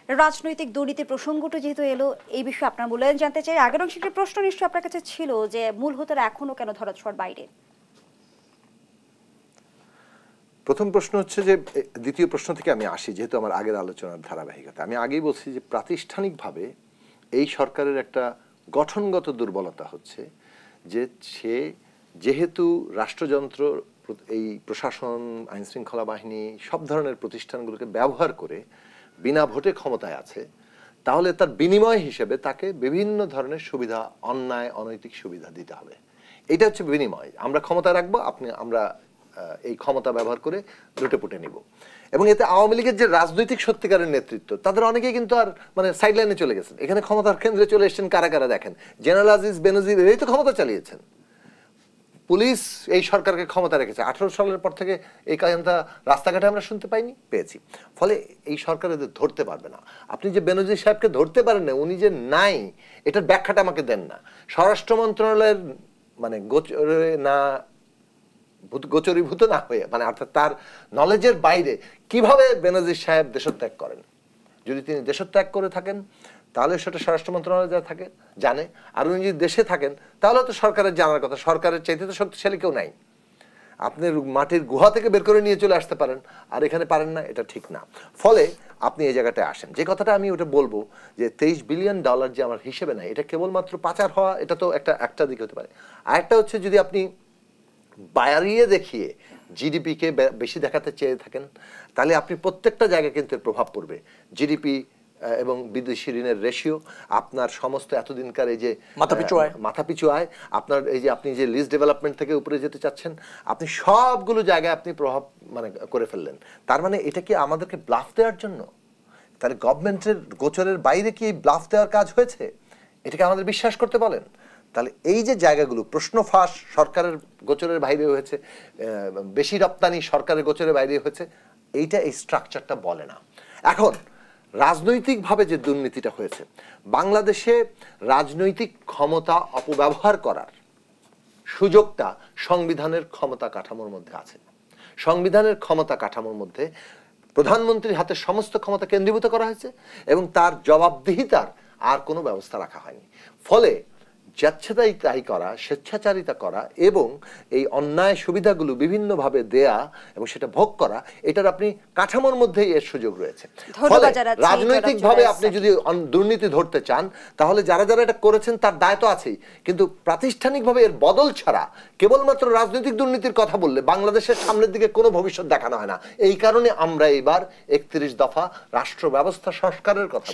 রাজনৈতিক দুর্নীতির প্রসঙ্গটা যেহেতু এলো, এই বিষয়ে আপনার মূল্যায়ন জানতে চাই। আগের অংশে একটি প্রশ্ন নিশ্চয়ই আপনার কাছে ছিল যে মূল হোতারা এখনো কেন ধরাছোঁয়ার বাইরে। প্রথম প্রশ্ন হচ্ছে যে, দ্বিতীয় প্রশ্ন থেকে আমি আসি, যেহেতু আমার আগের আলোচনার ধারাবাহিকতা। আমি আগেই বলছি যে প্রাতিষ্ঠানিকভাবে এই সরকারের একটা গঠনগত দুর্বলতা হচ্ছে যে সে যেহেতু রাষ্ট্রযন্ত্র, এই প্রশাসন, আইনশৃঙ্খলা বাহিনী, সব ধরনের প্রতিষ্ঠানগুলোকে ব্যবহার করে বিনা ভোটে ক্ষমতায় আছে, তাহলে তার বিনিময় হিসেবে তাকে বিভিন্ন ধরনের সুবিধা, অন্যায় অনৈতিক সুবিধা দিতে হবে। এটা হচ্ছে বিনিময়। আমরা ক্ষমতা রাখবো, আমরা এই ক্ষমতা ব্যবহার করে লুটে পুটে নিব। এবং এতে আওয়ামী লীগের যে রাজনৈতিক সত্যিকারের নেতৃত্ব, তাদের অনেকেই কিন্তু আর মানে সাইডলাইনে চলে গেছেন। এখানে ক্ষমতার কেন্দ্রে চলে এসেছেন কারা কারা দেখেন। জেনারেল আজিজ বেনজির এই তো ক্ষমতা চালিয়েছেন। পুলিশ এই সরকারকে ক্ষমতা রেখেছে। 18 সালের পর থেকে এই কাহিনীটা রাস্তাঘাটে আমরা শুনতে পেয়েছি। ফলে এই সরকার এদের ধরতে পারবে না। আপনি যে বেনজির সাহেবকে ধরতে পারেন না, উনি যে নাই, এটার ব্যাখ্যাটা আমাকে দেন না। স্বরাষ্ট্র মন্ত্রণালয়ের মানে গোচরীভূত না হয়ে, মানে অর্থাৎ তার নলেজের বাইরে কিভাবে বেনজির সাহেব দেশত্যাগ করেন। যদি তিনি দেশত্যাগ করে থাকেন তাহলে সেটা স্বরাষ্ট্র মন্ত্রণালয় যা থাকে জানে, আর উনি যদি দেশে থাকেন তাহলে তো সরকারের জানার কথা। সরকারের চাইতে তো শক্তিশালী কেউ নাই। আপনি মাটির গুহা থেকে বের করে নিয়ে চলে আসতে পারেন, আর এখানে পারেন না, এটা ঠিক না। ফলে আপনি এই জায়গাটায় আসেন, যে কথাটা আমি ওটা বলবো যে $23 বিলিয়ন যে আমার হিসেবে নাই, এটা কেবলমাত্র পাচার হওয়া, এটা তো একটা দিক হতে পারে। আরেকটা হচ্ছে যদি আপনি বাড়িয়ে দেখিয়ে জিডিপিকে বেশি দেখাতে চেয়ে থাকেন, তাহলে আপনি প্রত্যেকটা জায়গায় কিন্তু এর প্রভাব পড়বে। জিডিপি এবং বিদেশি ঋণের রেশিও, আপনার সমস্ত এতদিনকার এই যে মাথাপিছু আয়, আপনার এই যে আপনি যে লিস্ট ডেভেলপমেন্ট থেকে উপরে যেতে চাচ্ছেন, আপনি সবগুলো জায়গায় আপনি প্রভাব মানে করে ফেললেন। তার মানে এটা কি আমাদেরকে ব্লাফ দেওয়ার জন্য? তাহলে গভর্নমেন্টের গোচরের বাইরে কি ব্লাফ দেওয়ার কাজ হয়েছে? এটাকে আমাদের বিশ্বাস করতে বলেন? তাহলে এই যে জায়গাগুলো, প্রশ্ন ফাঁস সরকারের গোচরের বাইরে হয়েছে, বেশি রপ্তানি সরকারের গোচরের বাইরে হয়েছে, এইটা এই স্ট্রাকচারটা বলে না। এখন রাজনৈতিকভাবে যে দুর্নীতিটা হয়েছে, বাংলাদেশে রাজনৈতিক ক্ষমতা অপব্যবহার করার সুযোগটা সংবিধানের ক্ষমতা কাঠামোর মধ্যে আছে। সংবিধানের ক্ষমতা কাঠামোর মধ্যে প্রধানমন্ত্রীর হাতে সমস্ত ক্ষমতা কেন্দ্রীভূত করা হয়েছে এবং তার জবাবদিহিতার আর কোনো ব্যবস্থা রাখা হয়নি। ফলে যাচ্ছেতাই করা, স্বেচ্ছাচারিতা করা এবং এই অন্যায় সুবিধাগুলো বিভিন্নভাবে দেয়া এবং সেটা ভোগ করা, এটার আপনি কাঠামোর মধ্যেই এর সুযোগ রয়েছে। ফলে রাজনৈতিকভাবে আপনি যদি দুর্নীতি ধরতে চান, তাহলে যারা যারা এটা করেছেন তার দায় তো আছেই, কিন্তু প্রাতিষ্ঠানিকভাবে এর বদল ছাড়া কেবলমাত্র রাজনৈতিক দুর্নীতির কথা বললে বাংলাদেশের সামনের দিকে কোনো ভবিষ্যৎ দেখানো হয় না। এই কারণে আমরা এবার 31 দফা রাষ্ট্র ব্যবস্থা সংস্কারের কথা